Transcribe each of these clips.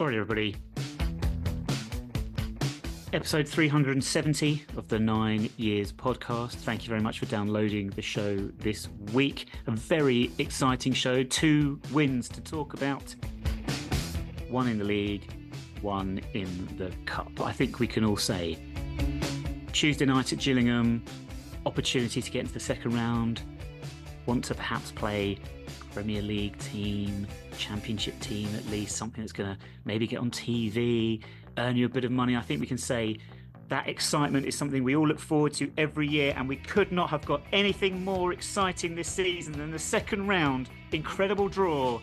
Sorry, everybody. Episode 370 of the 9 Years podcast. Thank you very much for downloading the show this week. A very exciting show. 2 wins to talk about. 1 in the league, 1 in the cup. I think we can all say Tuesday night at Gillingham, opportunity to get into the second round, want to perhaps play Premier League team, Championship team at least, something that's going to maybe get on TV, earn you a bit of money. I think we can say that excitement is something we all look forward to every year, and we could not have got anything more exciting this season than the second round. Incredible draw.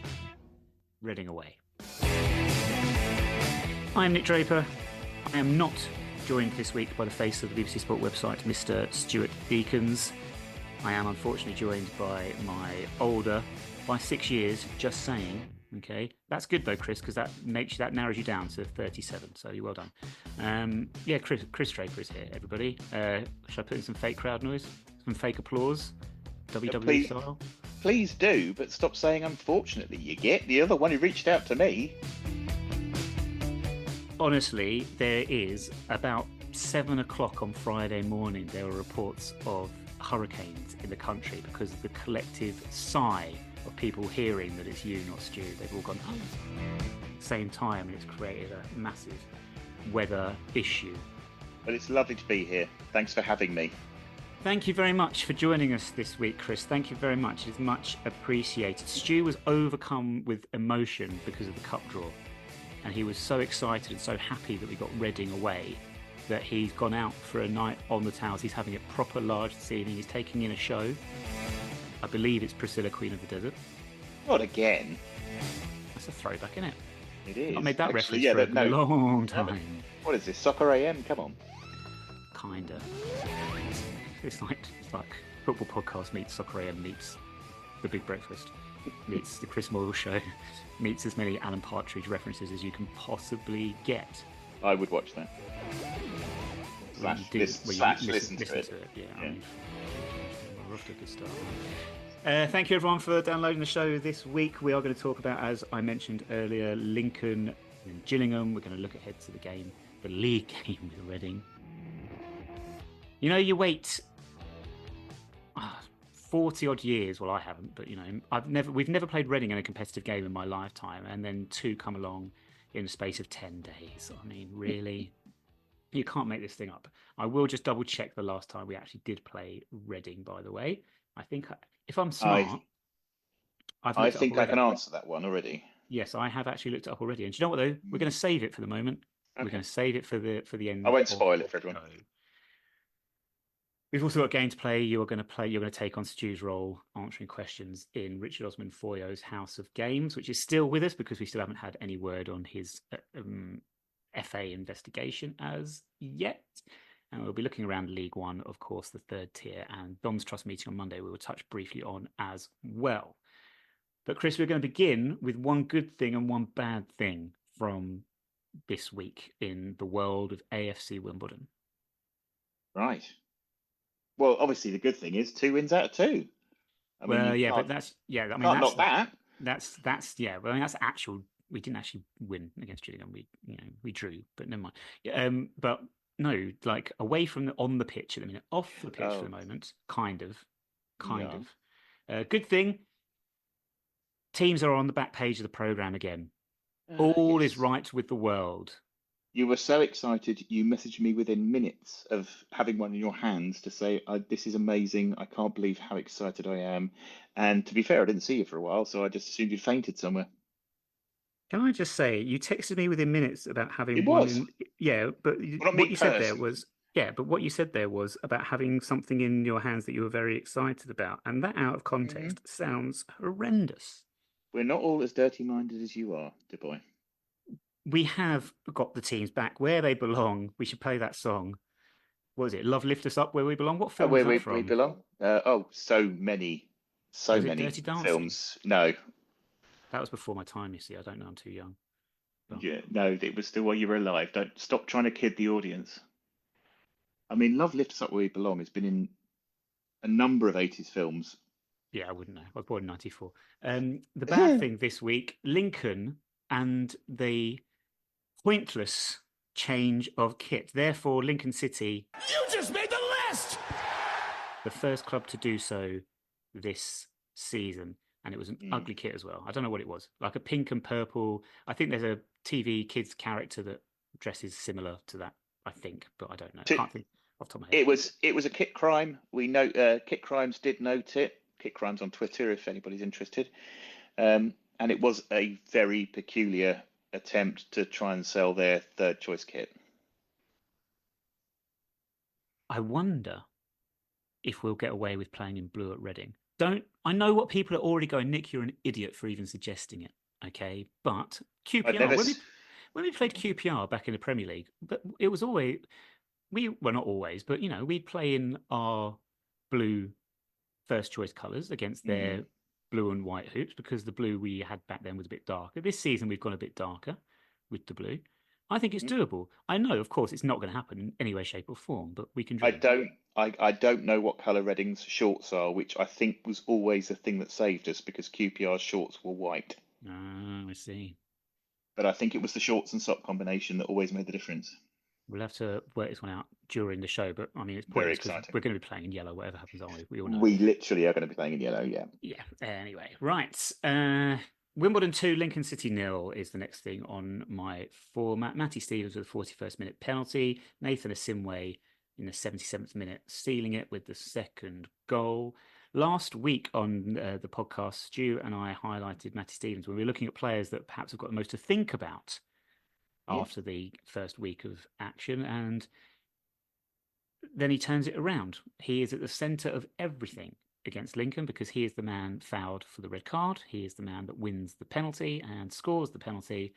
Reading away. I'm Nick Draper. I am not joined this week by the face of the BBC Sport website, Mr. Stuart Deacons. I am unfortunately joined by my older, by 6 years, just saying. Okay, that's good though, Chris, because that narrows you down to 37. So you're well done. Chris Draper is here, everybody. Should I put in some fake crowd noise, some fake applause, WWE style? Please do, but stop saying unfortunately. You get the other one who reached out to me. Honestly, there is about 7 o'clock on Friday morning. There were reports of hurricanes in the country because of the collective sigh of people hearing that it's you, not Stu. They've all gone home at the same time, and it's created a massive weather issue. Well, it's lovely to be here. Thanks for having me. Thank you very much for joining us this week, Chris. Thank you very much. It's much appreciated. Stu was overcome with emotion because of the cup draw, and he was so excited and so happy that we got Reading away that he's gone out for a night on the towers. He's having it proper large this evening. He's taking in a show. I believe it's Priscilla, Queen of the Desert. Not again. That's a throwback, isn't it? It is. I made that reference for a long time. What is this, Soccer AM? Come on. Kinda. It's like football podcast meets Soccer AM meets The Big Breakfast meets The Chris Moyle Show meets as many Alan Partridge references as you can possibly get. I would watch that. Listen to it. Yeah. I mean, we're off to a good start. Thank you everyone for downloading the show this week. We are going to talk about, as I mentioned earlier, Lincoln and Gillingham. We're going to look ahead to the league game with Reading. You know, you wait 40 odd years. Well, I haven't, but you know, we've never played Reading in a competitive game in my lifetime, and then 2 come along in the space of 10 days. I mean, really, you can't make this thing up. I will just double check the last time we actually did play Reading, by the way. I think if I'm smart, I think I can answer that one already. Yes, I have actually looked it up already. And do you know what though? We're going to save it for the moment. Okay. We're going to save it for the end. I won't spoil it for everyone. We've also got a game to play. You're going to take on Stu's role answering questions in Richard Osman Foyo's House of Games, which is still with us because we still haven't had any word on his FA investigation as yet. And we'll be looking around League One, of course, the 3rd tier, and Dom's Trust meeting on Monday we will touch briefly on as well. But Chris, we're going to begin with one good thing and one bad thing from this week in the world of AFC Wimbledon. Right. Well, obviously the good thing is 2 wins out of 2. That's actual. We didn't actually win against Gillingham. We drew, but never mind. But no, like away from on the pitch at the minute, off the pitch for the moment, kind of. Good thing. Teams are on the back page of the programme again. All is right with the world. You were so excited, you messaged me within minutes of having one in your hands to say, this is amazing. I can't believe how excited I am. And to be fair, I didn't see you for a while, so I just assumed you'd fainted somewhere. Can I just say, you texted me within minutes about having it one. Was. But what you said there was, but what you said there was about having something in your hands that you were very excited about. And that out of context sounds horrendous. We're not all as dirty-minded as you are, dear boy. We have got the teams back where they belong. We should play that song. What is it? Love Lift Us Up Where We Belong? What film is that from? We belong? So many films. No. That was before my time, you see. I don't know. I'm too young. But... Yeah, no, it was still while you were alive. Don't stop trying to kid the audience. I mean, Love Lift Us Up Where We Belong has been in a number of 80s films. Yeah, I wouldn't know. I was born in 94. The bad thing this week, Lincoln and the Pointless change of kit. Therefore, Lincoln City, You just made the list! the first club to do so this season. And it was an ugly kit as well. I don't know what it was. Like a pink and purple. I think there's a TV kids character that dresses similar to that, I think, but I don't know. I can't think off the top of my head. It was a kit crime. We know Kit Crimes did note it. Kit Crimes on Twitter, if anybody's interested. And it was a very peculiar attempt to try and sell their third choice kit. I wonder if we'll get away with playing in blue at Reading. I know what people are already going, Nick, you're an idiot for even suggesting it. Okay, but QPR, when we played QPR back in the Premier League, but it was always well, not always, but we'd play in our blue first choice colours against their blue and white hoops, because the blue we had back then was a bit darker. This season we've gone a bit darker with the blue. I think it's doable. I know, of course, it's not going to happen in any way, shape, or form, but we can dream. I don't know what colour Reading's shorts are, which I think was always the thing that saved us, because QPR's shorts were white. Ah, I see. But I think it was the shorts and sock combination that always made the difference. We'll have to work this one out during the show, but I mean, it's Very pointless because exciting. we're going to be playing in yellow, whatever happens, aren't we? We all know. We literally are going to be playing in yellow, yeah. Yeah. Anyway, right. Wimbledon 2, Lincoln City 0 is the next thing on my format. Matty Stevens with a 41st minute penalty. Nathan Asimwe in the 77th minute, stealing it with the second goal. Last week on the podcast, Stu and I highlighted Matty Stevens when we were looking at players that perhaps have got the most to think about after the first week of action. And then he turns it around. He is at the centre of everything against Lincoln, because he is the man fouled for the red card. He is the man that wins the penalty and scores the penalty.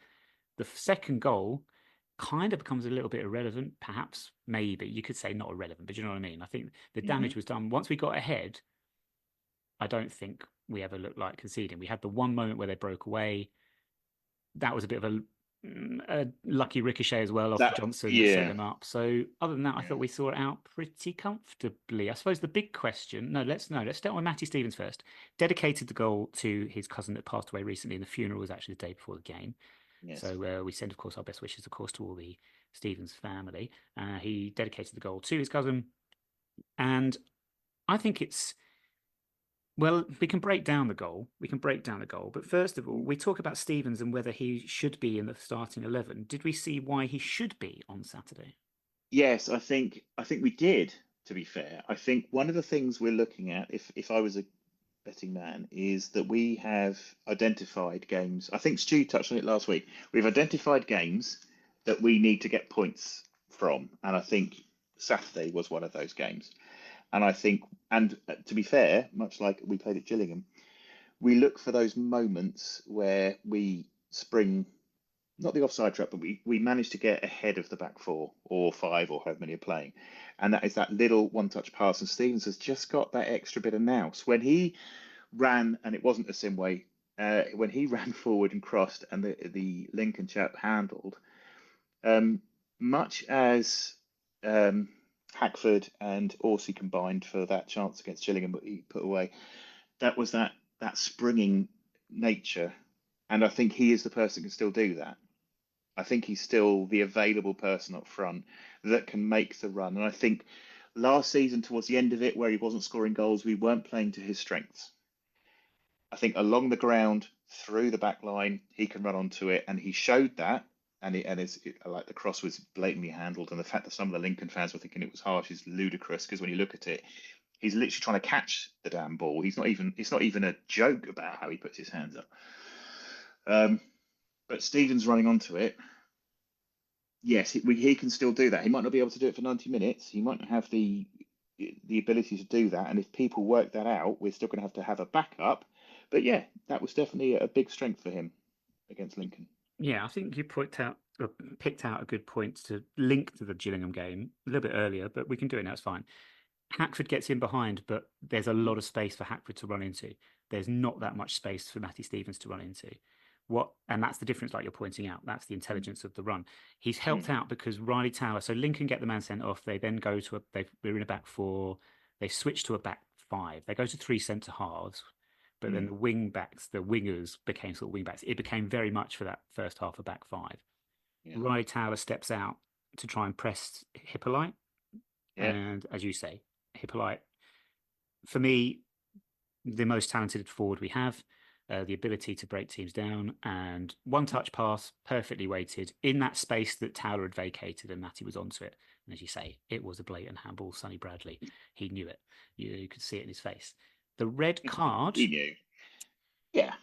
The second goal kind of becomes a little bit irrelevant, perhaps, maybe. You could say not irrelevant, but you know what I mean? I think the damage was done. Once we got ahead, I don't think we ever looked like conceding. We had the one moment where they broke away. That was a bit of a lucky ricochet as well off Johnson that set them up. So other than that, I thought we saw it out pretty comfortably. I suppose the big question, let's start with Matty Stevens first. Dedicated the goal to his cousin that passed away recently, and the funeral was actually the day before the game. Yes. So we send, of course, our best wishes, of course, to all the Stevens family. He dedicated the goal to his cousin, and I think it's, well, we can break down the goal. But first of all, we talk about Stevens and whether he should be in the starting 11. Did we see why he should be on Saturday? Yes, I think we did, to be fair. I think one of the things we're looking at, if I was a betting man, is that we have identified games. I think Stu touched on it last week. We've identified games that we need to get points from. And I think Saturday was one of those games. And I think, and to be fair, much like we played at Gillingham, we look for those moments where we spring, not the offside trap, but we manage to get ahead of the back four or five or however many are playing. And that is that little one-touch pass. And Stevens has just got that extra bit of nous. When he ran, and it wasn't a sim way, when he ran forward and crossed and the Lincoln chap handled, much as Hackford and Orsi combined for that chance against Gillingham, but he put away. That was that springing nature, and I think he is the person who can still do that. I think he's still the available person up front that can make the run. And I think last season, towards the end of it, where he wasn't scoring goals, we weren't playing to his strengths. I think along the ground, through the back line, he can run onto it, and he showed that. And it's like the cross was blatantly handled, and the fact that some of the Lincoln fans were thinking it was harsh is ludicrous, because when you look at it, he's literally trying to catch the damn ball. It's not even a joke about how he puts his hands up. But Stevens running onto it, yes, he can still do that. He might not be able to do it for 90 minutes. He might not have the ability to do that. And if people work that out, we're still going to have a backup. But yeah, that was definitely a big strength for him against Lincoln. Yeah, I think you picked out a good point to link to the Gillingham game a little bit earlier, but we can do it now. It's fine. Hackford gets in behind, but there's a lot of space for Hackford to run into. There's not that much space for Matty Stevens to run into. And that's the difference, like you're pointing out. That's the intelligence of the run. He's helped out because Riley Tower. So Lincoln get the man sent off. They then go to we're in a back four. They switch to a back five. They go to three centre halves. But then the wingers became sort of wing backs. It became very much for that first half a back five. Yeah. Riley Towler steps out to try and press Hippolyte. Yeah. And as you say, Hippolyte, for me, the most talented forward we have, the ability to break teams down, and one touch pass, perfectly weighted in that space that Towler had vacated and Matty was onto it. And as you say, it was a blatant handball. Sonny Bradley, he knew it. You could see it in his face. The red card. He knew. Yeah.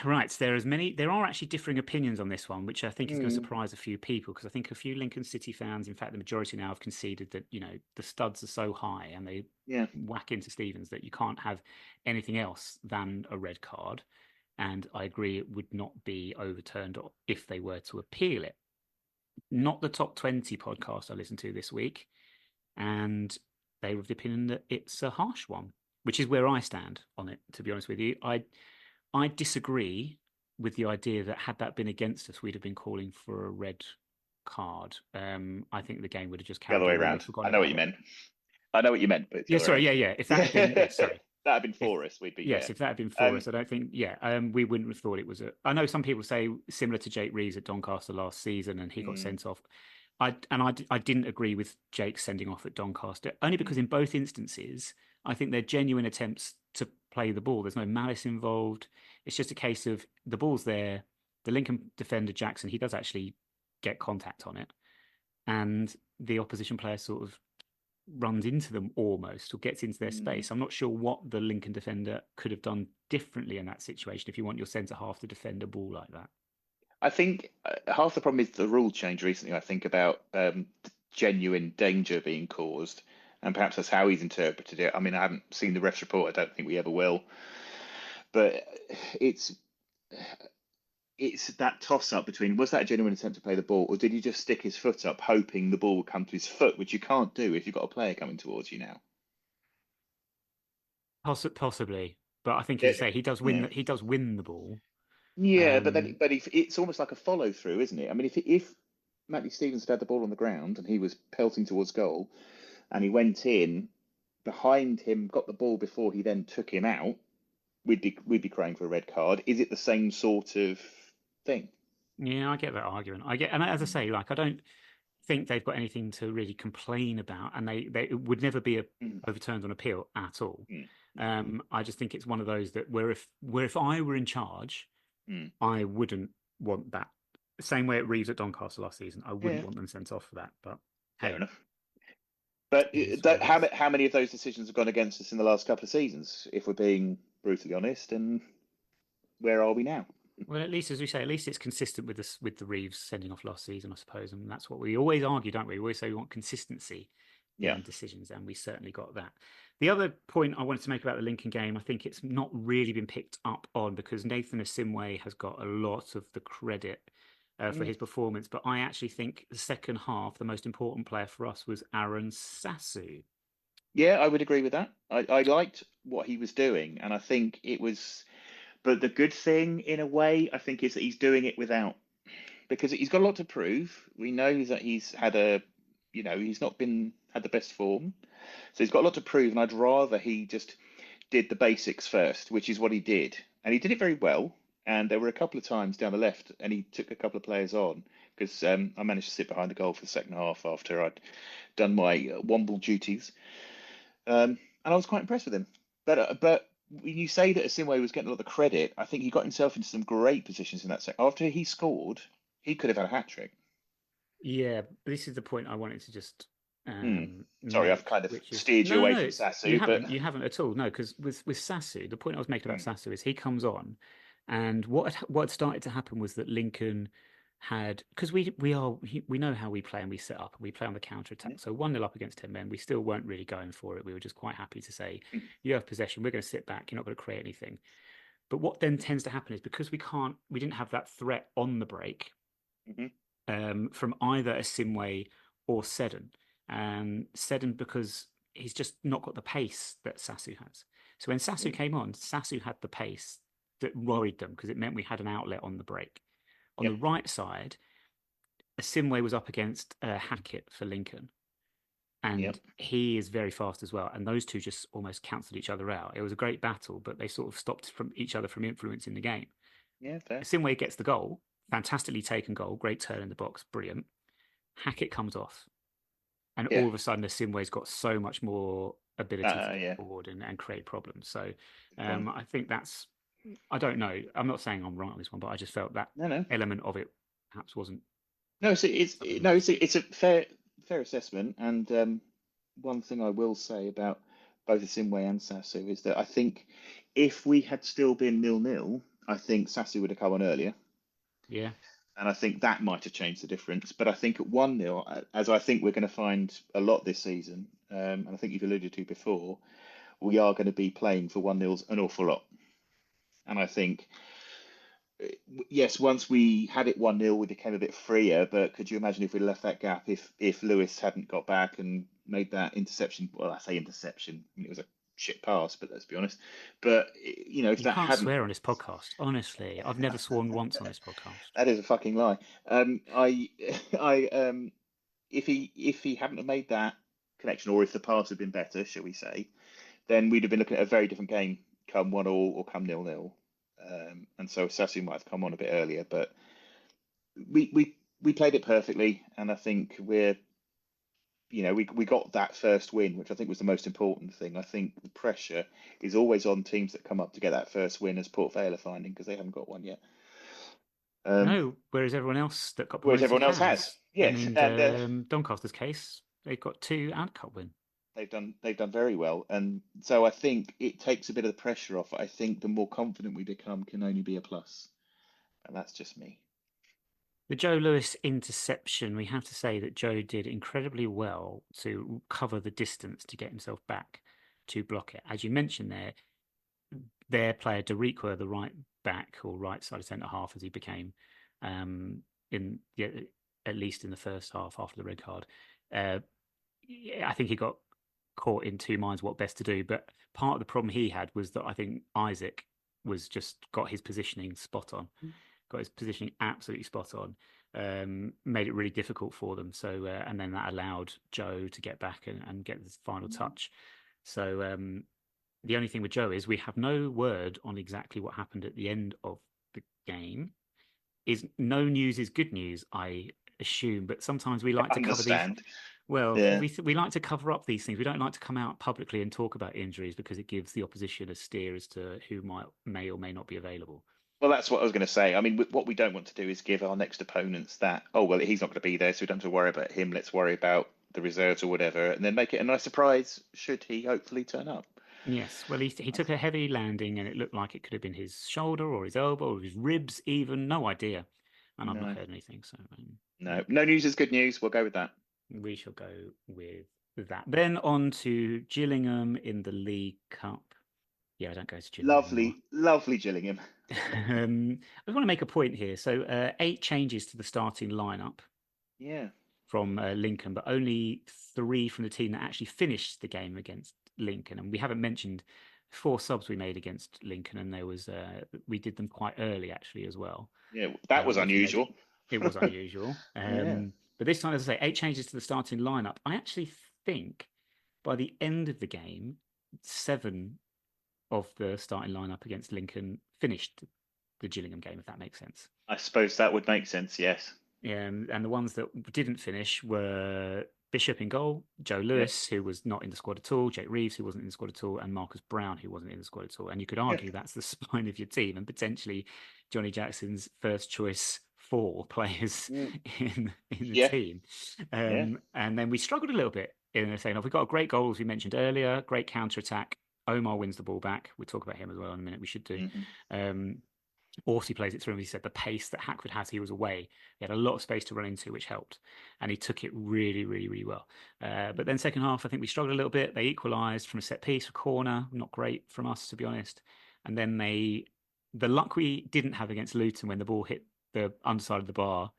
Right. There are actually differing opinions on this one, which I think is going to Mm. surprise a few people because I think a few Lincoln City fans, in fact, the majority now have conceded that, the studs are so high and they Yeah. whack into Stevens that you can't have anything else than a red card. And I agree it would not be overturned if they were to appeal it. Not the top 20 podcast I listened to this week. And they were of the opinion that it's a harsh one, which is where I stand on it, to be honest with you. I disagree with the idea that had that been against us, we'd have been calling for a red card. I think the game would have just The carried other way on. around. I know what you meant. I know what you meant, but it's the Yeah, other sorry, way yeah. If that had been, sorry, that had been if for us, we'd be yes, there. if that had been for us, I don't think, we wouldn't have thought it was a. I know some people say similar to Jake Reeves at Doncaster last season, and he got sent off. I didn't agree with Jake sending off at Doncaster only because in both instances, I think they're genuine attempts to play the ball. There's no malice involved. It's just a case of the ball's there. The Lincoln defender Jackson, he does actually get contact on it, and the opposition player sort of runs into them almost or gets into their space. I'm not sure what the Lincoln defender could have done differently in that situation if you want your centre half to defend a ball like that. I think half the problem is the rule change recently. I think about genuine danger being caused, and perhaps that's how he's interpreted it. I mean, I haven't seen the ref's report. I don't think we ever will. But it's that toss up between was that a genuine attempt to play the ball, or did he just stick his foot up hoping the ball would come to his foot, which you can't do if you've got a player coming towards you now. Possibly, but I think, Yeah, as you say, he does win. He does win the ball. yeah, but if it's almost like a follow through, isn't it? I mean, if Matty Stevens had the ball on the ground and he was pelting towards goal, and he went in behind him, got the ball before he then took him out, we'd be crying for a red card. Is it the same sort of thing? Yeah, I get that argument. And as I say, like I don't think they've got anything to really complain about, and they it would never be overturned on appeal at all. I just think it's one of those that where if I were in charge, I wouldn't want that. The same way at Reeves at Doncaster last season, I wouldn't want them sent off for that. But Fair enough. But how many of those decisions have gone against us in the last couple of seasons, if we're being brutally honest? And where are we now? Well, at least, as we say, at least it's consistent with the Reeves sending off last season, I suppose, and that's what we always argue, don't we? We always say we want consistency in decisions, and we certainly got that. The other point I wanted to make about the Lincoln game, I think it's not really been picked up on because Nathan Asimwe has got a lot of the credit for his performance, but I actually think the second half, the most important player for us was Aaron Sassu. Yeah, I would agree with that. I liked what he was doing, and I think it was. But the good thing, in a way, I think, is that he's doing it without, because he's got a lot to prove. We know that he's had he's not had the best form, so he's got a lot to prove. And I'd rather he just did the basics first, which is what he did, and he did it very well. And there were a couple of times down the left, and he took a couple of players on because I managed to sit behind the goal for the second half after I'd done my Womble duties, and I was quite impressed with him. But when you say that Asimwe was getting a lot of credit, I think he got himself into some great positions in that second. After he scored, he could have had a hat trick. Yeah, this is the point I wanted to just. Sorry, I've kind of steered you away from Sassu. You haven't at all. No, because with Sassu, the point I was making about Sassu is he comes on, and what had started to happen was that Lincoln had, because we know how we play and we set up and we play on the counter attack. So 1-0 up against 10 men, we still weren't really going for it. We were just quite happy to say, you have possession, we're going to sit back, you're not going to create anything. But what then tends to happen is because we didn't have that threat on the break from either Asimwe or Seddon. And Seddon, because he's just not got the pace that Sassu has. So when Sassu came on, Sassu had the pace that worried them because it meant we had an outlet on the break. On the right side, Asimwe was up against Hackett for Lincoln. And he is very fast as well. And those two just almost cancelled each other out. It was a great battle, but they sort of stopped from each other from influencing the game. Yeah, fair. Asimwe gets the goal. fantastically taken goal, great turn in the box, brilliant. Hackett comes off, and Yeah. all of a sudden, Asimwe's got so much more ability to Yeah. get forward and create problems. So Good point. I think that's, I don't know. I'm not saying I'm right on this one, but I just felt that No. element of it perhaps wasn't. No, it's a fair assessment. And one thing I will say about both Asimwe and Sasu is that I think if we had still been 0-0, I think Sasu would have come on earlier. Yeah. And I think that might have changed the difference. But I think at 1-0, as I think we're going to find a lot this season, and I think you've alluded to before, we are going to be playing for 1-0s an awful lot. And I think, yes, once we had it 1-0, we became a bit freer. But could you imagine if we left that gap, if Lewis hadn't got back and made that interception? Well, I say interception. I mean, it was a shit pass, but let's be honest. But if You that can't hadn't, swear on this podcast. Honestly, I've never sworn once on this podcast. that is a fucking lie. If he hadn't have made that connection, or if the pass had been better, shall we say, then we'd have been looking at a very different game, come 1-1 or come 0-0. And so Sasu might have come on a bit earlier, but we played it perfectly, and I think we got that first win, which I think was the most important thing. I think the pressure is always on teams that come up to get that first win, as Port Vale are finding, because they haven't got one yet. No, whereas everyone else that got Whereas promoted everyone else has. Yes, I mean, and Doncaster's case, they've got 2 and cup win. they've done very well, and so I think it takes a bit of the pressure off. I think the more confident we become can only be a plus, and that's just me. The Joe Lewis interception, we have to say that Joe did incredibly well to cover the distance to get himself back to block it. As you mentioned there, their player Draper, the right back or right side of centre half, as he became at least in the first half after the red card. I think he got caught in 2 minds what best to do. But part of the problem he had was that I think Isaac was just got his positioning spot on. Got his positioning absolutely spot on, made it really difficult for them. So, and then that allowed Joe to get back and get the final touch. So, the only thing with Joe is we have no word on exactly what happened at the end of the game. Is no news is good news, I assume, but sometimes we like to cover these. Well, Yeah. we like to cover up these things. We don't like to come out publicly and talk about injuries because it gives the opposition a steer as to who may or may not be available. Well, that's what I was going to say. I mean, what we don't want to do is give our next opponents that, oh, well, he's not going to be there, so we don't have to worry about him. Let's worry about the reserves or whatever, and then make it a nice surprise should he hopefully turn up. Yes, well, he took a heavy landing, and it looked like it could have been his shoulder or his elbow or his ribs, even. No idea. And I've not heard anything, so no news is good news. We'll go with that. We shall go with that. Then on to Gillingham in the League Cup. Yeah, I don't go to Gillingham. Lovely Gillingham. I just want to make a point here. So 8 changes to the starting lineup. Yeah. From Lincoln, but only 3 from the team that actually finished the game against Lincoln. And we haven't mentioned 4 subs we made against Lincoln, and there was we did them quite early actually as well. Yeah, that was unusual. It was unusual. Yeah. But this time, as I say, 8 changes to the starting lineup. I actually think by the end of the game, 7 of the starting lineup against Lincoln finished the Gillingham game, if that makes sense. I suppose that would make sense, yes. And the ones that didn't finish were Bishop in goal, Joe Lewis, who was not in the squad at all, Jake Reeves, who wasn't in the squad at all, and Marcus Brown, who wasn't in the squad at all. And you could argue that's the spine of your team, and potentially Johnny Jackson's first choice 4 players in the team. And then we struggled a little bit in the second half. We got a great goal, as we mentioned earlier, great counter-attack. Omar wins the ball back. We'll talk about him as well in a minute. We should do. He plays it through, and he said the pace that Hackwood has, he was away. He had a lot of space to run into, which helped. And he took it really, really, really well. But then second half, I think we struggled a little bit. They equalised from a set piece, a corner. Not great from us, to be honest. And then the luck we didn't have against Luton when the ball hit the underside of the bar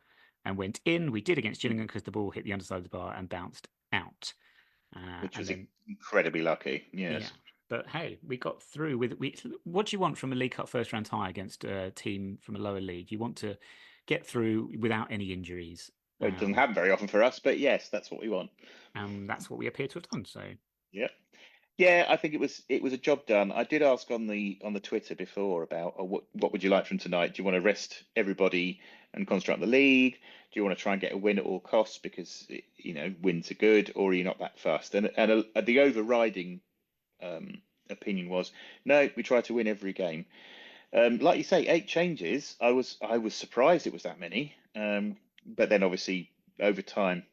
and went in, we did against Gillingham because the ball hit the underside of the bar and bounced out. Which was incredibly lucky, yes. Yeah. But hey, we got through with it. What do you want from a League Cup first round tie against a team from a lower league? You want to get through without any injuries. Well, it doesn't happen very often for us, but yes, that's what we want. And that's what we appear to have done. So yeah, Yeah, I think it was a job done. I did ask on the Twitter before about what would you like from tonight? Do you want to rest everybody and concentrate on the league? Do you want to try and get a win at all costs because wins are good, or are you not that fast? And the overriding opinion was no, we try to win every game. Like you say, 8 changes. I was surprised it was that many. But then obviously over time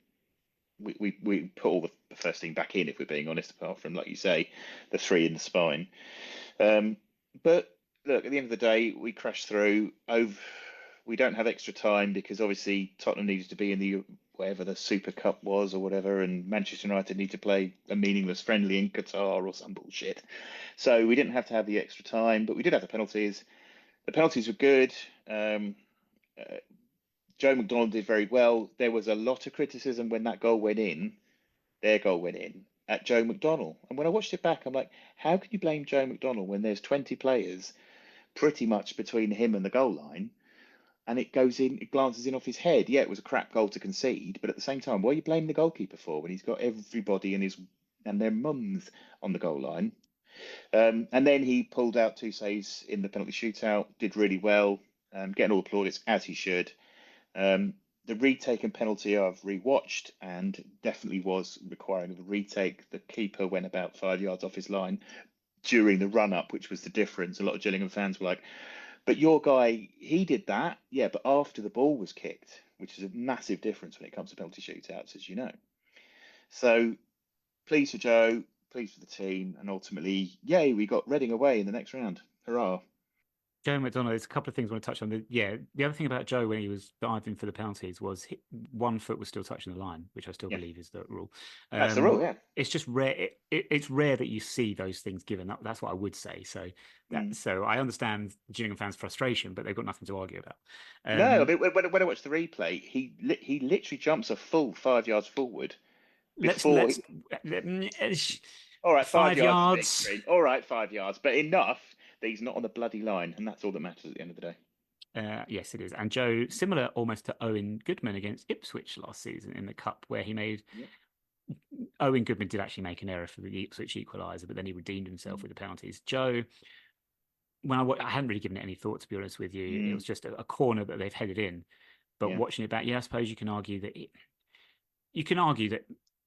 we put all the first team back in, if we're being honest, apart from, like you say, the three in the spine. But look, at the end of the day, we crashed through. We don't have extra time because obviously Tottenham needs to be in the whatever the Super Cup was or whatever, and Manchester United need to play a meaningless friendly in Qatar or some bullshit. So we didn't have to have the extra time, but we did have the penalties. The penalties were good. Uh, Joe McDonald did very well. There was a lot of criticism when that goal went in, their goal went in, at Joe McDonald. And when I watched it back, I'm like, how can you blame Joe McDonald when there's 20 players pretty much between him and the goal line, and it goes in, it glances in off his head? Yeah, it was a crap goal to concede, but at the same time, what are you blaming the goalkeeper for when he's got everybody and their mums on the goal line? And then he pulled out 2 saves in the penalty shootout, did really well, getting all the plaudits as he should. The retake and penalty I've rewatched and definitely was requiring of a retake. The keeper went about 5 yards off his line during the run up, which was the difference. A lot of Gillingham fans were like, but your guy, he did that. Yeah, but after the ball was kicked, which is a massive difference when it comes to penalty shootouts, as you know. So pleased for Joe, pleased for the team, and ultimately, yay, we got Reading away in the next round. Hurrah. Joe McDonald, there's a couple of things I want to touch on. The other thing about Joe when he was diving for the penalties was one foot was still touching the line, which I still believe is the rule. That's the rule, yeah. It's just rare. It's rare that you see those things given. That's what I would say. So so I understand Gillingham fans' frustration, but they've got nothing to argue about. No, I mean, when I watch the replay, he literally jumps a full 5 yards forward before. All right, 5 yards. Is extreme. All right, 5 yards, but enough that he's not on the bloody line, and that's all that matters at the end of the day. Yes, it is. And Joe, similar almost to Owen Goodman against Ipswich last season in the Cup, where he made. Yep. Owen Goodman did actually make an error for the Ipswich equaliser, but then he redeemed himself with the penalties. Joe, when I hadn't really given it any thought, to be honest with you, it was just a corner that they've headed in. But watching it back, I suppose you can argue that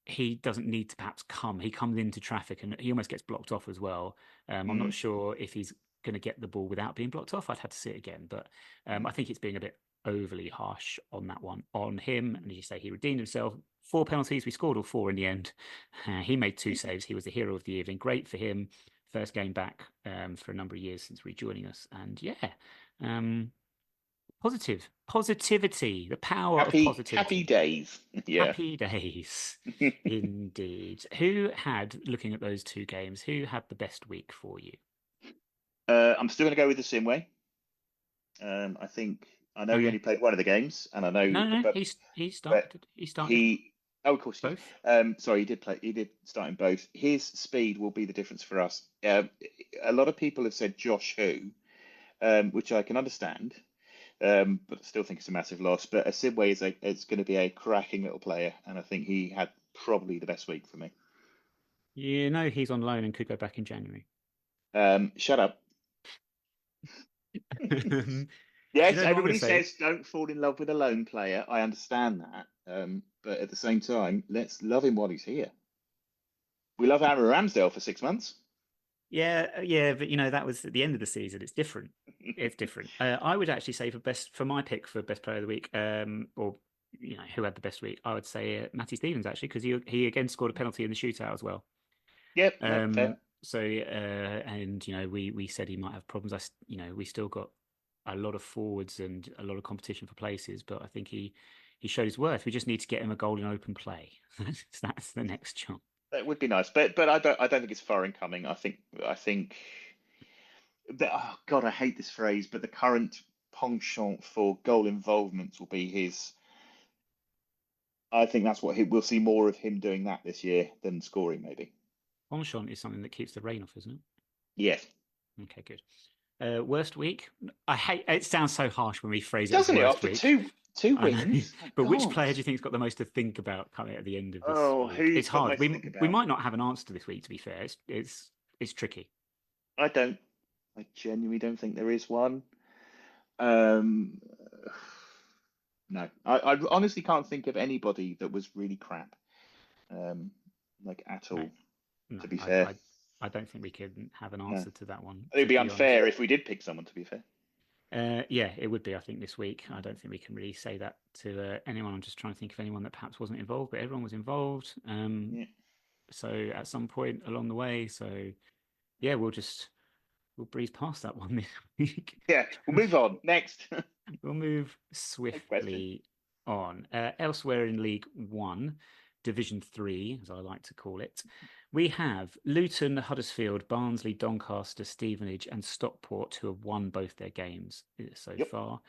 he doesn't need to perhaps come. He comes into traffic and he almost gets blocked off as well. I'm not sure if he's going to get the ball without being blocked off. I'd have to see it again, but I think it's being a bit overly harsh on that one on him. And as you say, he redeemed himself. 4 penalties. We scored all 4 in the end. He made 2 saves. He was the hero of the evening. Great for him. First game back for a number of years since rejoining us. And positivity, the power of positivity. Happy days. Yeah. Happy days. Indeed. Who had, looking at those 2 games, who had the best week for you? I'm still going to go with the Simway. I know he only played one of the games, and I know. No, he started. Of course, both. Sorry, he did start in both. His speed will be the difference for us. A lot of people have said Josh Hu, which I can understand, but I still think it's a massive loss. But Simway is going to be a cracking little player, and I think he had probably the best week for me. He's on loan and could go back in January. Shut up. Yes, everybody says don't fall in love with a lone player. I understand that. But at the same time, let's love him while he's here. We love Aaron Ramsdale for 6 months. Yeah, but that was at the end of the season. It's different. It's different. I would actually say for my pick for best player of the week, or who had the best week, I would say Matty Stevens actually, because he again scored a penalty in the shootout as well. Yep. Fair. So and we said he might have problems. We still got a lot of forwards and a lot of competition for places, but I think he showed his worth. We just need to get him a goal in open play. That's the next job. That would be nice, but I don't think it's far in coming. I think that, oh God, I hate this phrase, but the current penchant for goal involvements will be his. I think that's what we'll see more of him doing that this year than scoring, maybe. Penchant is something that keeps the rain off, isn't it? Yes. Okay, good. Worst week? I hate it. Sounds so harsh when we phrase it. Doesn't as it? worst After week. 2 I know. wins? My But which God. player do you think's got the most to think about coming at the end of this Oh, week? who's It's got hard. most to think We about? might not have an answer to this week, to be fair. It's tricky. I don't. I genuinely don't think there is one. Um, no, I honestly can't think of anybody that was really crap, um, like at No, all. no, To be fair, I don't think we can have an no, answer to that one, it'd to be be honest. unfair if we did pick someone. To be fair, Yeah, it would be, I think, this week. I don't think we can really say that to anyone. I'm just trying to think of anyone that perhaps wasn't involved, but everyone was involved. yeah, So at some point along the way. So yeah, we'll breeze past that one this week. yeah. We'll move on next. We'll move Next question. swiftly on. Elsewhere in League One, Division 3, as I like to call it, we have Luton, Huddersfield, Barnsley, Doncaster, Stevenage, and Stockport, who have won both their games so Yep. far.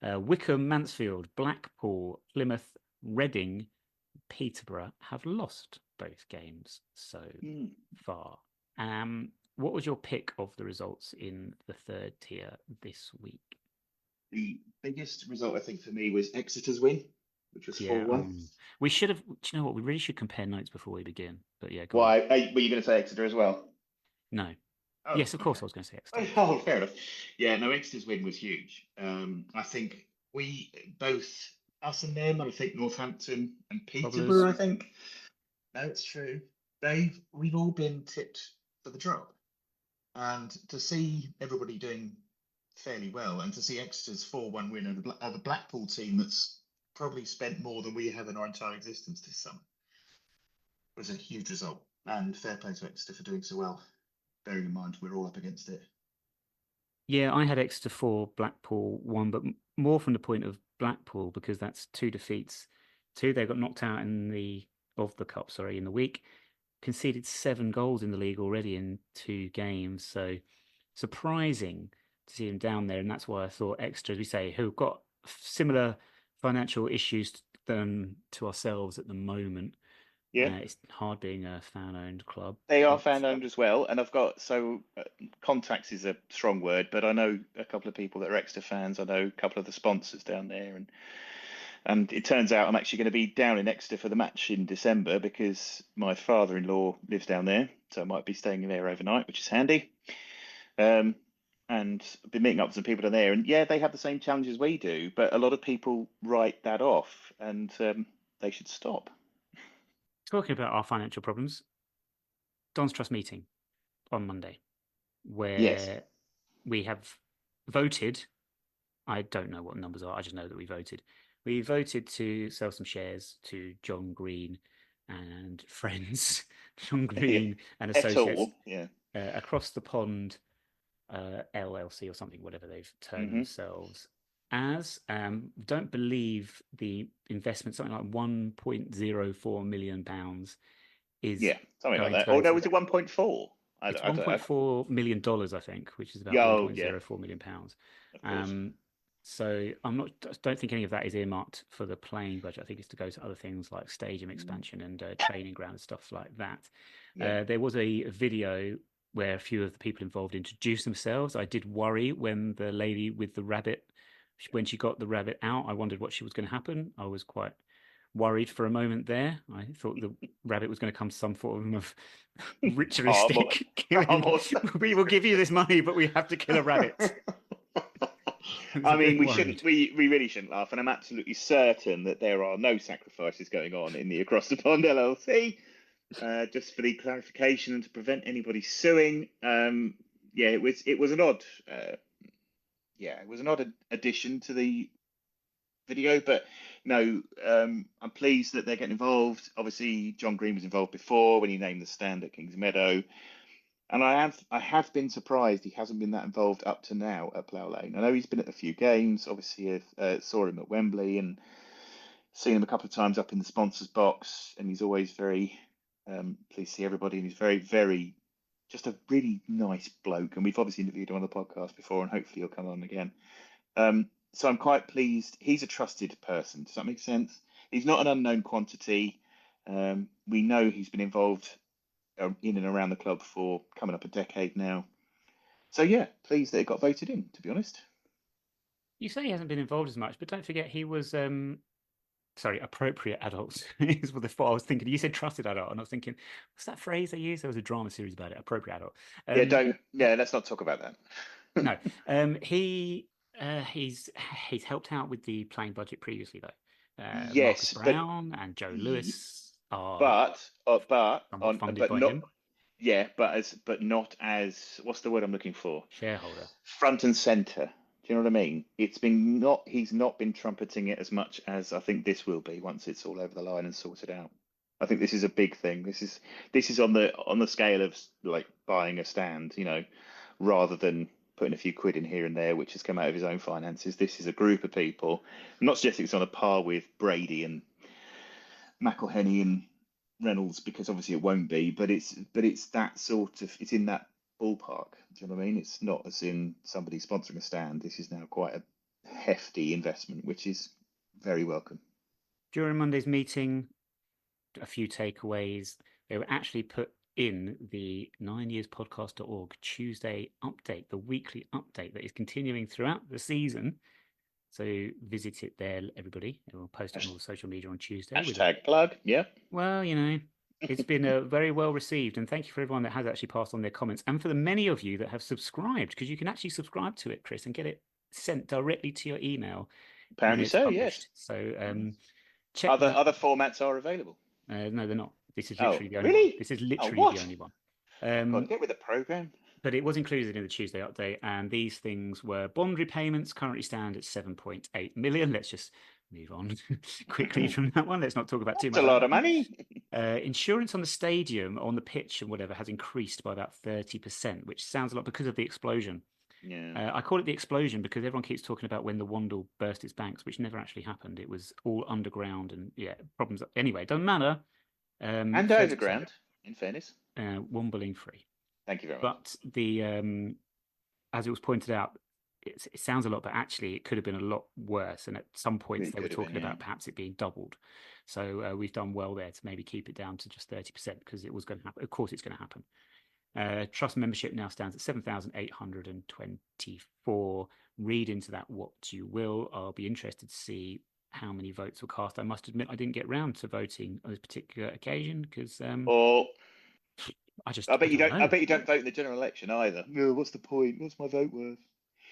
Wickham, Mansfield, Blackpool, Plymouth, Reading, Peterborough have lost both games so far. What was your pick of the results in the third tier this week? The biggest result, I think, for me was Exeter's win, which was Yeah, 4-1. we should have. Do you know what? We really should compare notes before we begin. But yeah, go on. Why? Were you going to say Exeter as well? No. Oh, Yes, of course okay. I was going to say Exeter. Oh, fair enough. Yeah, no, Exeter's win was huge. I think we both, us and them, and I think Northampton and Cobblers. Peterborough, I think. No, it's true. We've all been tipped for the drop. And to see everybody doing fairly well and to see Exeter's 4-1 win of a Blackpool team that's probably spent more than we have in our entire existence this summer was a huge result. And fair play to Exeter for doing so well, bearing in mind we're all up against it. Yeah, I had Exeter 4, Blackpool 1, but more from the point of Blackpool because that's 2 defeats. 2, they got knocked out in the cup, in the week. Conceded 7 goals in the league already in 2 games. So surprising to see them down there. And that's why I thought Exeter, as we say, who've got similar financial issues to ourselves at the moment. Yeah. It's hard being a fan-owned club. They are But fan-owned as well, and I've got contacts is a strong word, but I know a couple of people that are Exeter fans. I know a couple of the sponsors down there, and it turns out I'm actually going to be down in Exeter for the match in December because my father-in-law lives down there, so I might be staying there overnight, which is handy. And I've been meeting up with some people down there, and yeah, they have the same challenges we do, but a lot of people write that off, and they should stop. talking about our financial problems, Don's Trust meeting on Monday, Yes. where we have voted. I don't know what the numbers are. I just know that we voted. We voted to sell some shares to John Green and friends, John Green and Et associates, al. Yeah. across the pond, LLC or something, whatever they've termed themselves as. Don't believe the investment, something like £1.04 million is something like going to that. go Oh no, into. was it 1.4? It's $1.4 million, I think, which is about Oh, yeah. £1.04 million. Of course. So don't think any of that is earmarked for the playing budget. I think it's to go to other things like stadium expansion and training ground and stuff like that. Yeah. There was a video where a few of the people involved introduced themselves. I did worry when the lady with the rabbit, when she got the rabbit out, I wondered what was going to happen. I was quite worried for a moment there. I thought the rabbit was going to come to some form of ritualistic killing. We will give you this money, but we have to kill a rabbit. I mean, we really shouldn't laugh, and I'm absolutely certain that there are no sacrifices going on in the Across the Pond LLC. Just for the clarification and to prevent anybody suing, it was an odd, it was an odd addition to the video, but no, I'm pleased that they're getting involved. Obviously, John Green was involved before when he named the stand at Kings Meadow. And I have been surprised he hasn't been that involved up to now at Plough Lane. I know he's been at a few games. Obviously, I saw him at Wembley and seen him a couple of times up in the sponsors box. And he's always very pleased to see everybody. And he's very, very, just a really nice bloke. And we've obviously interviewed him on the podcast before, and hopefully he'll come on again. So I'm quite pleased. He's a trusted person. Does that make sense? He's not an unknown quantity. We know he's been involved in and around the club for coming up a decade now. So yeah, pleased that it got voted in, to be honest. You say he hasn't been involved as much, but don't forget he was sorry, appropriate adults is what I was thinking. You said trusted adult, and I was thinking, what's that phrase they use? There was a drama series about it, appropriate adult. Yeah, don't. Yeah, let's not talk about that. No, he's helped out with the playing budget previously though. Marcus Yes, Brown and Joe y- Lewis are but somewhat on funded but by not him, but not as, what's the word I'm looking for? shareholder. Front and center. Do you know what I mean? He's not been trumpeting it as much as I think this will be once it's all over the line and sorted out. I think this is a big thing. This is on the scale of like buying a stand, rather than putting a few quid in here and there, which has come out of his own finances. This is a group of people. I'm not suggesting it's on a par with Brady and McElhenney and Reynolds, because obviously it won't be, but it's that sort of, it's in that ballpark. Do you know what I mean? It's not as in somebody sponsoring a stand. This is now quite a hefty investment, which is very welcome. During Monday's meeting, a few takeaways. They were actually put in the 9yearspodcast.org Tuesday update, the weekly update that is continuing throughout the season. So visit it there, everybody. And we'll post it on all the social media on Tuesday. Hashtag plug, yeah. Well, it's been very well received. And thank you for everyone that has actually passed on their comments. And for the many of you that have subscribed, because you can actually subscribe to it, Chris, and get it sent directly to your email. Apparently so, yes. So check Other formats are available. no, they're not. This is literally the only really? one. This is literally the only one. God, get with the program. But it was included in the Tuesday update, and these things were bond repayments currently stand at 7.8 million. Let's just move on quickly from that one. Let's not talk about too much. That's a lot of money. Insurance on the stadium, on the pitch and whatever, has increased by about 30%, which sounds a lot because of the explosion. Yeah. I call it the explosion because everyone keeps talking about when the Wandle burst its banks, which never actually happened. It was all underground and problems. Anyway, it doesn't matter. And overground, in fairness. Wombling free. Thank you very much. much. But the as it was pointed out, it sounds a lot, but actually it could have been a lot worse. And at some points they were talking about perhaps it being doubled. So we've done well there to maybe keep it down to just 30% because it was going to happen. Of course, it's going to happen. Trust membership now stands at 7,824. Read into that what you will. I'll be interested to see how many votes were cast. I must admit I didn't get round to voting on this particular occasion because I bet you don't vote in the general election either. No, what's the point? What's my vote worth?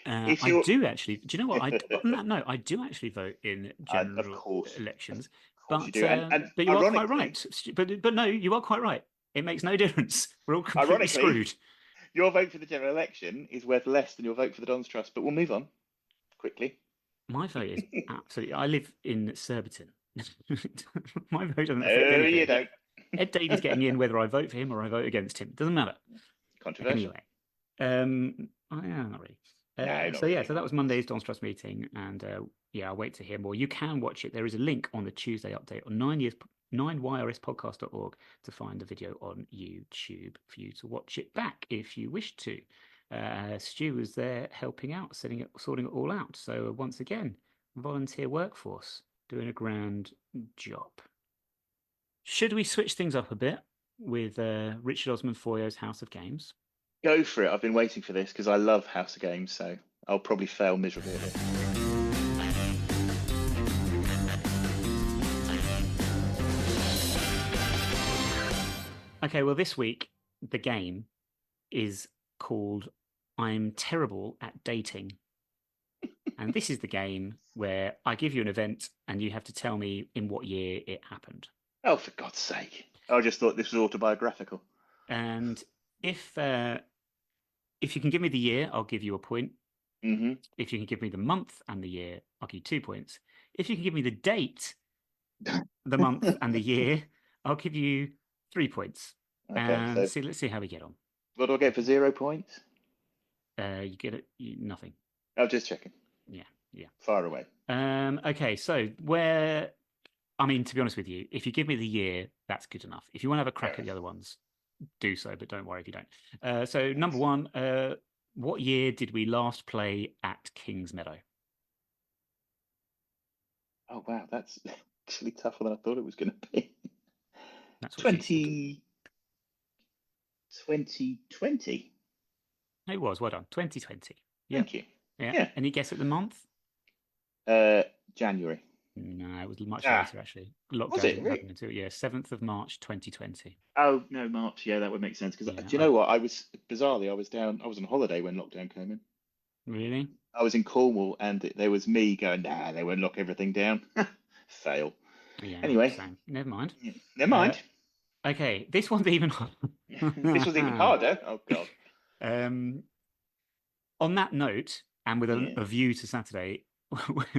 I do actually. Do you know what? On that note, I do actually vote in general elections. Of course you do. But you are quite right. But no, you are quite right. It makes no difference. We're all completely screwed. Your vote for the general election is worth less than your vote for the Don's Trust. But we'll move on quickly. My vote is absolutely. I live in Surbiton. My vote doesn't affect anything. You don't. Ed Davies getting in whether I vote for him or I vote against him. Doesn't matter. Controversial. Anyway, not really. So that was Monday's Don's Trust meeting, and I'll wait to hear more. You can watch it. There is a link on the Tuesday update on 9YRSpodcast.org to find the video on YouTube for you to watch it back if you wish to. Stu was there helping out, sorting it all out. So once again, volunteer workforce doing a grand job. Should we switch things up a bit with Richard Osman Foyo's House of Games? Go for it. I've been waiting for this because I love House of Games, so I'll probably fail miserably at it. Okay, well, this week, the game is called I'm Terrible at Dating. And this is the game where I give you an event and you have to tell me in what year it happened. Oh, for God's sake. I just thought this was autobiographical. And if you can give me the year, I'll give you a point. Mm-hmm. If you can give me the month and the year, I'll give you 2 points. If you can give me the date, the month and the year, I'll give you 3 points. Okay, and let's see how we get on. What do I get for 0 points? You get it. Nothing. I'm just checking. Yeah. Far away. Okay, so to be honest with you, if you give me the year, that's good enough. If you want to have a crack at the other ones, do so, but don't worry if you don't. So number one, what year did we last play at Kingsmeadow? Oh, wow, that's actually tougher than I thought it was going to be. That's 2020. It was, well done. 2020. Thank you. Yeah. Any guess at the month? January. No, it was much Ah, later actually. was Lockdown it didn't really? happen until 7th of March 2020. Oh no, March. Yeah, that would make sense. Because Yeah, do you know what? I was bizarrely, I was down. I was on holiday when lockdown came in. really? I was in Cornwall, and there was me going, "Nah, they won't lock everything down." Fail. Yeah, Anyway, same. Never mind. yeah, never Uh, mind. okay, this one's even This was even harder. Oh God. um, on that note, and with a Yes. view to Saturday,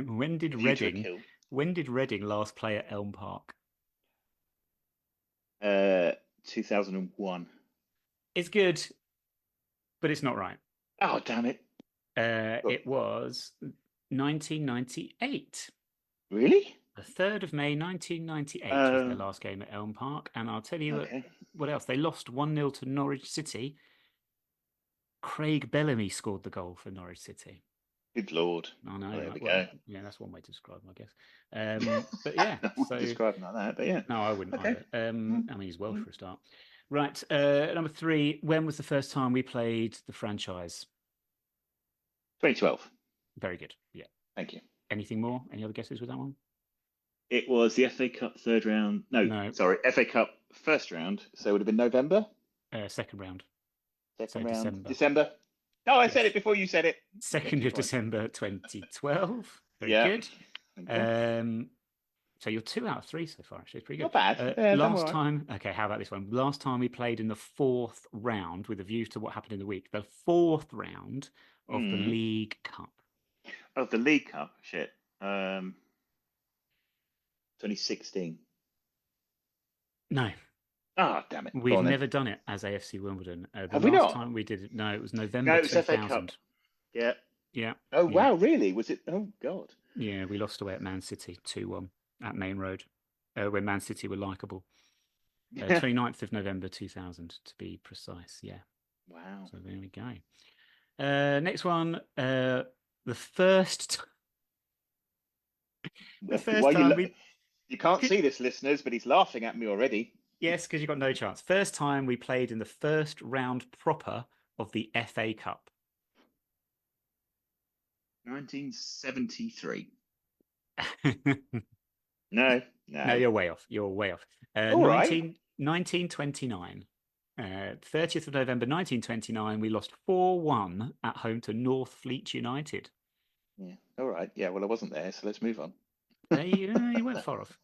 when did View to a Reading kill. when did Reading last play at Elm Park? Uh, 2001. It's good, but it's not right. Oh damn it! Look, It was 1998. really? The 3rd of May 1998 was their Uh, last game at Elm Park. And I'll tell you okay. what else. They lost 1-0 to Norwich City. Craig Bellamy scored the goal for Norwich City. Good Lord. I know, Well, there right? we Well, go. yeah, that's one way to describe him, I guess. But yeah, I wouldn't so describe him like that, but yeah. no, I wouldn't Okay. either. Mm, I mean, he's Welsh mm. for a start. Right, number 3. When was the first time we played the franchise? 2012. Very good. Yeah. Thank you. Anything more? Any other guesses with that one? It was the FA Cup third round. No, No, sorry, FA Cup first round. So it would have been November. second round. Second So round, December. December. No, I said Yes. it before you said it. Get 2nd 2 of points. December 2012. Very Yeah. good. Thank you. So you're 2 out of 3 so far, actually. It's pretty Not good. bad. Yeah, done all Last right. time, okay, how about this one? Last time we played in the 4th round with a view to what happened in the week. The 4th round of the Mm. League Cup. Oh, the League Cup. Shit. 2016. No, Ah, damn it. Go we've on then. never done it as AFC Wimbledon. The Have we last not? time we did it, no, it was No, November it was FA Cup. 2000. Yeah. Yeah, Oh, yeah, wow, really? Was it? Oh, God. yeah. We lost away at Man City 2-1 at Main Road, when Man City were likeable. 29th of November 2000 to be precise. Yeah. Wow. So there we go. Next one. The first the Why first time we you can't see this, listeners, but he's laughing at me already. yes, because you got no chance. First time we played in the first round proper of the FA Cup. 1973. No, No. you're way off. You're way off. All right. 1929. 30th of November 1929, we lost 4-1 at home to North Fleet United. Yeah. All right. Yeah. Well, I wasn't there, so let's move on. You weren't far off.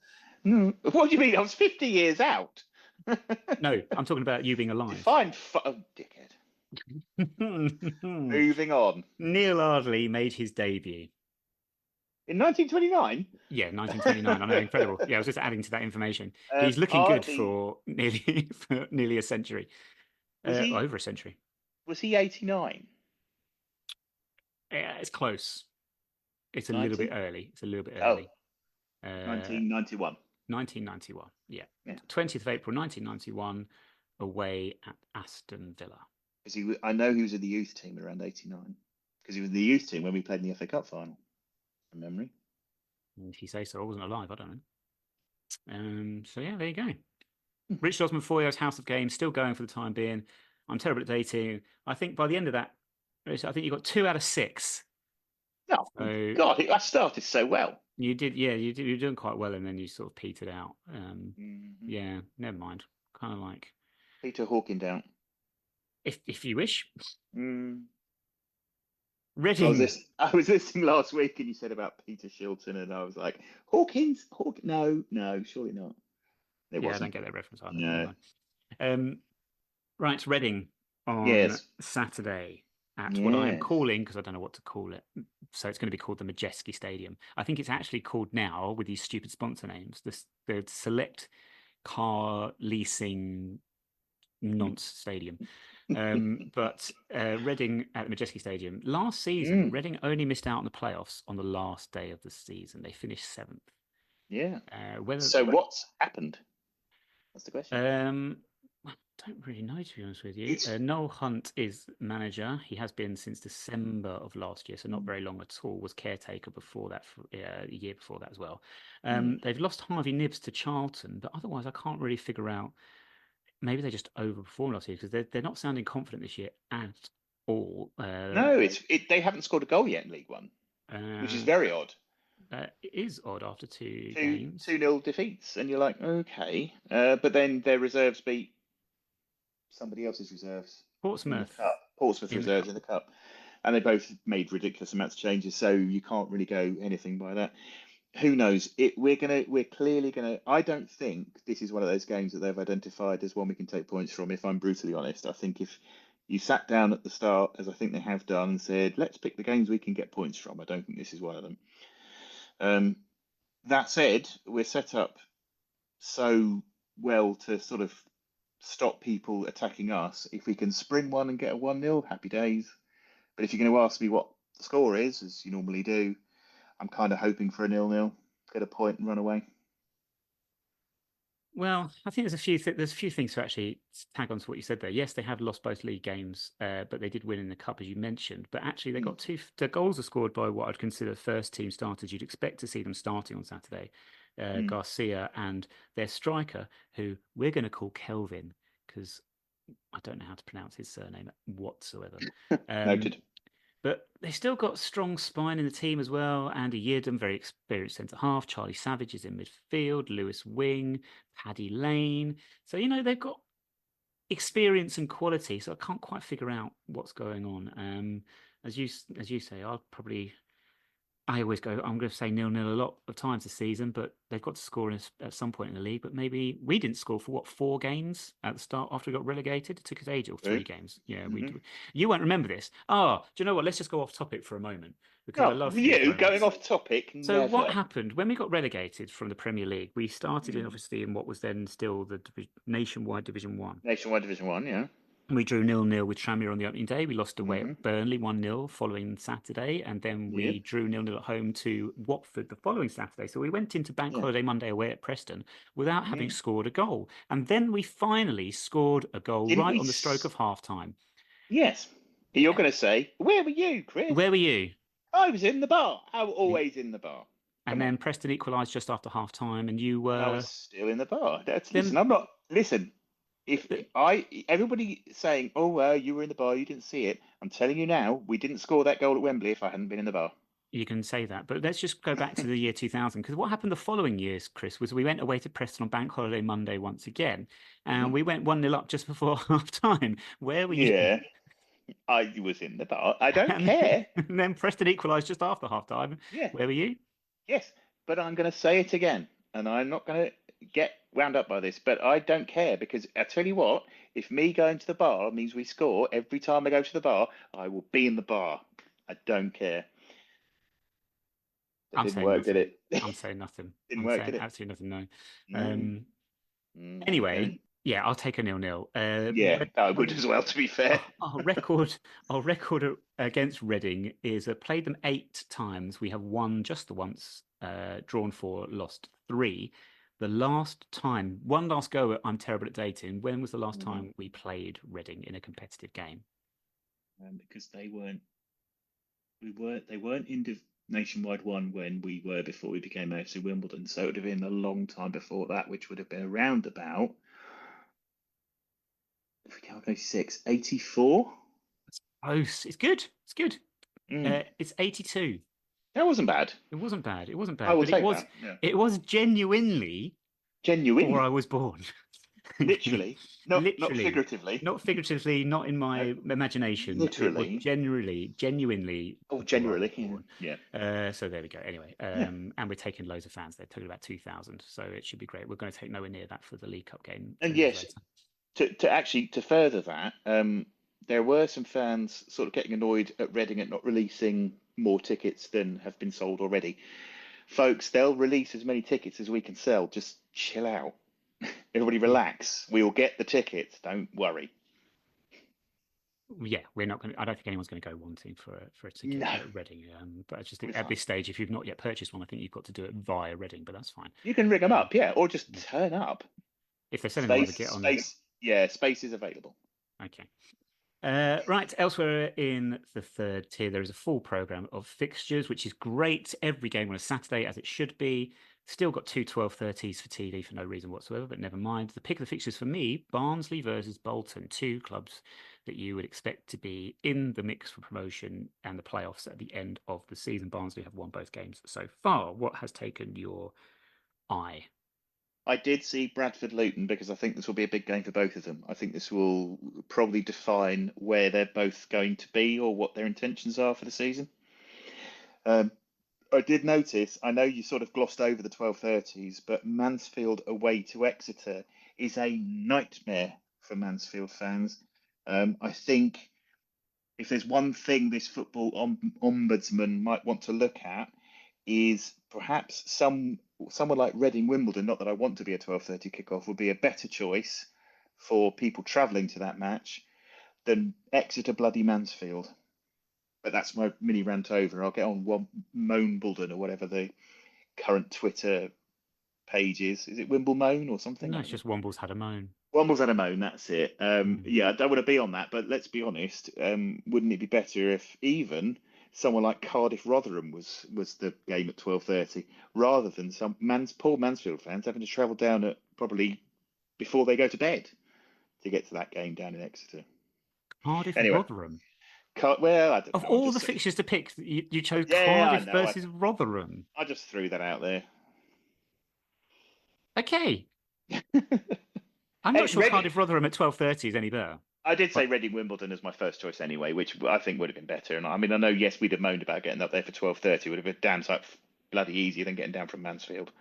What do you mean? I was 50 years out. No, I'm talking about you being alive. Define oh, dickhead. Moving on. Neil Ardley made his debut. In 1929? Yeah, 1929. I know, incredible. Yeah, I was just adding to that information. He's looking good for nearly a century. Over a century. Was he 89? Yeah, it's close. It's a 90? little bit early. It's a little bit Oh, early. 1991. 1991. Yeah. Yeah. 20th of April 1991, away at Aston Villa. Because I know he was in the youth team around 89. Because he was in the youth team when we played in the FA Cup final. From memory. If you say so, I wasn't alive. I don't know. So yeah, there you go. Rich Osmond Foyer's House of Games still going for the time being. I'm terrible at dating. I think by the end of that, I think you got 2 out of 6. Oh, so, God, I started so well. You did, yeah, you did. You're doing quite well, and then you sort of petered out. Yeah, never mind. Kind of like Peter Hawking down. If you wish. Reading. I was listening last week, and you said about Peter Shilton, and I was like, Hawkins? No, surely not. I don't get that reference either. No. Right, Reading on Saturday at what I'm calling, because I don't know what to call it, so it's going to be called the Majeski Stadium. I think it's actually called now, with these stupid sponsor names, the Select Car Leasing Nonce Stadium. But Reading at the Majeski Stadium. Last season, Reading only missed out on the playoffs on the last day of the season. They finished 7th. Yeah. So what's happened? That's the question. I don't really know, to be honest with you. Noel Hunt is manager. He has been since December of last year, so not very long at all. Was caretaker before that, a year before that as well. They've lost Harvey Nibbs to Charlton, but otherwise I can't really figure out. Maybe they just overperformed last year because they're not sounding confident this year at all. No, they haven't scored a goal yet in League One, which is very odd. It is odd after two Two games. 2-0 defeats, and you're like, okay. But then their reserves beat somebody else's reserves in the Portsmouth cup. Portsmouth in the reserves cup. in the cup, and they both made ridiculous amounts of changes. So you can't really go anything by that. Who knows? We're clearly gonna. I don't think this is one of those games that they've identified as one we can take points from. If I'm brutally honest, I think if you sat down at the start, as I think they have done, and said, let's pick the games we can get points from, I don't think this is one of them. That said, we're set up so well to sort of stop people attacking us. If we can spring one and get a 1-0, happy days. But if you're going to ask me what the score is, as you normally do, I'm kind of hoping for a 0-0, get a point and run away. Well, I think there's a few things to actually tag on to what you said there. Yes, they have lost both league games, but they did win in the cup, as you mentioned. But actually, they got the goals are scored by what I'd consider first team starters. You'd expect to see them starting on Saturday. Garcia and their striker, who we're going to call Kelvin, because I don't know how to pronounce his surname whatsoever. Noted. But they still got strong spine in the team as well. Andy Yeardham, very experienced centre half. Charlie Savage is in midfield. Lewis Wing, Paddy Lane. So, they've got experience and quality. So I can't quite figure out what's going on. As you say, I always go, I'm going to say 0-0 a lot of times this season, but they've got to score at some point in the league. But maybe we didn't score for 4 games at the start after we got relegated. It took us ages, or 3 games. Yeah, you won't remember this. Oh, do you know what? Let's just go off topic for a moment because I love these moments. Going off topic. So Never. what happened when we got relegated from the Premier League? We started in obviously in what was then still the Nationwide Division 1. Nationwide Division 1, yeah. We drew 0-0 with Tranmere on the opening day. We lost away at Burnley 1-0 following Saturday, and then we drew 0-0 at home to Watford the following Saturday. So we went into Bank Holiday Monday away at Preston without having scored a goal. And then we finally scored a goal right on the stroke of half-time. Yes. You're going to say, where were you, Chris? Where were you? I was in the bar. I was always in the bar. And then Preston equalised just after half-time, and you were... I was still in the bar. Listen, I'm not... Listen. Everybody saying, oh, well, you were in the bar, you didn't see it. I'm telling you now, we didn't score that goal at Wembley if I hadn't been in the bar. You can say that, but let's just go back to the year 2000, because what happened the following years, Chris, was we went away to Preston on Bank Holiday Monday once again, and we went 1-0 up just before half-time. Where were you? Yeah, I was in the bar. I don't care. And then Preston equalised just after half-time. Yeah. Where were you? Yes, but I'm going to say it again, and I'm not going to get wound up by this, but I don't care, because I tell you what, if me going to the bar means we score every time I go to the bar, I will be in the bar. I don't care. That didn't work, did it? I'm saying nothing. Didn't work, did it? Absolutely nothing, no. Anyway, yeah, I'll take a 0-0. Yeah, I would as well, to be fair. Our record against Reading is played them 8 times. We have won just the once, drawn 4, lost 3. The last time, one last go, I'm terrible at dating. When was the last time we played Reading in a competitive game? Because they weren't in Nationwide 1 when we were before we became AFC Wimbledon. So it would have been a long time before that, which would have been around about, if we calculate 84. That's close. It's good. It's good. It's 82. That wasn't bad. It wasn't bad. It wasn't bad. I will take that. Yeah. It was genuinely before I was born. Literally, not figuratively. Not figuratively, not in my imagination. Literally. Genuinely. Oh, genuinely. Yeah. So there we go. Anyway, and we're taking loads of fans. They're talking about 2,000, so it should be great. We're going to take nowhere near that for the League Cup game. And yes, to further that, there were some fans sort of getting annoyed at Reading at not releasing more tickets than have been sold already. Folks, they'll release as many tickets as we can sell. Just chill out. Everybody relax. We will get the tickets. Don't worry. Yeah, we're not going to... I don't think anyone's going to go wanting for a ticket at Reading. But I just think at this stage, if you've not yet purchased one, I think you've got to do it via Reading, but that's fine. You can rig them up, or just turn up. If they're selling one, get on space. Yeah, space is available. Okay. Right, elsewhere in the third tier, there is a full programme of fixtures, which is great. Every game on a Saturday, as it should be. Still got 2 12:30s for TV for no reason whatsoever, but never mind. The pick of the fixtures for me, Barnsley versus Bolton, 2 clubs that you would expect to be in the mix for promotion and the playoffs at the end of the season. Barnsley have won both games so far. What has taken your eye? I did see Bradford Luton because I think this will be a big game for both of them. I think this will probably define where they're both going to be or what their intentions are for the season. I did notice, I know you sort of glossed over the 12:30s, but Mansfield away to Exeter is a nightmare for Mansfield fans. I think if there's one thing this football ombudsman might want to look at is perhaps someone like Reading Wimbledon, not that I want to be a 12:30 kickoff, would be a better choice for people travelling to that match than Exeter bloody Mansfield. But that's my mini rant over. I'll get on one Moanbulden or whatever the current Twitter page is. Is it Wimblemoan or something? No, it's just Womble's had a moan. Womble's had a moan, that's it. Yeah, I don't want to be on that, but let's be honest. Wouldn't it be better if even someone like Cardiff Rotherham was the game at 12:30 rather than some poor Mansfield fans having to travel down at probably before they go to bed to get to that game down in Exeter. Cardiff Anyway. Rotherham. Well, I don't Of know. all the fixtures to pick, you chose Yeah, Cardiff I know. versus Rotherham. I just threw that out there. Okay. I'm not sure Reading- Cardiff Rotherham at 12:30 is any better. I did say Reading Wimbledon as my first choice anyway, which I think would have been better. And I mean, I know, yes, we'd have moaned about getting up there for 12:30. Would have been damn sight bloody easier than getting down from Mansfield.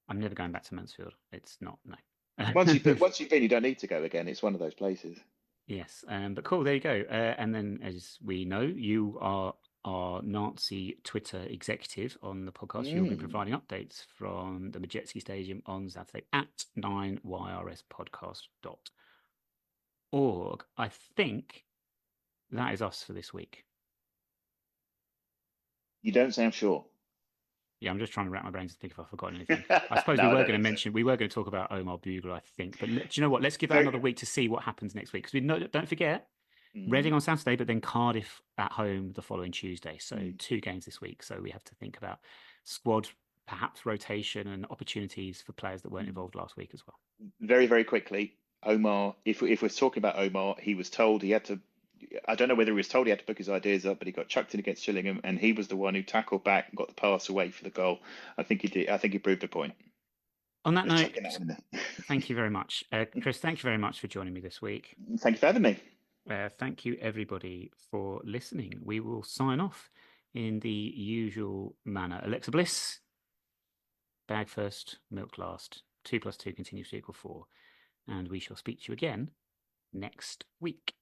I'm never going back to Mansfield. It's not, no. Once you've been, you don't need to go again. It's one of those places. Yes, but cool, there you go. And then, as we know, you are our Nazi Twitter executive on the podcast. You'll be providing updates from the Majetski Stadium on Saturday at 9yrspodcast.org. I think that is us for this week. You don't sound sure. Yeah, I'm just trying to wrap my brains to think if I've forgotten anything. I suppose No, we were going to talk about Omar Bugler, I think. But do you know what? Let's give that another week to see what happens next week. Because don't forget, Reading on Saturday, but then Cardiff at home the following Tuesday. So 2 games this week. So we have to think about squad, perhaps rotation and opportunities for players that weren't involved last week as well. Very, very quickly, Omar, if we're talking about Omar, he was told he had to, I don't know whether he was told he had to book his ideas up, but he got chucked in against Gillingham, and he was the one who tackled back and got the pass away for the goal. I think he did. I think he proved a point. On that note, thank you very much. Chris, thank you very much for joining me this week. Thank you for having me. Thank you, everybody, for listening. We will sign off in the usual manner. Alexa Bliss, bag first, milk last. 2 + 2 continues to equal 4. And we shall speak to you again next week.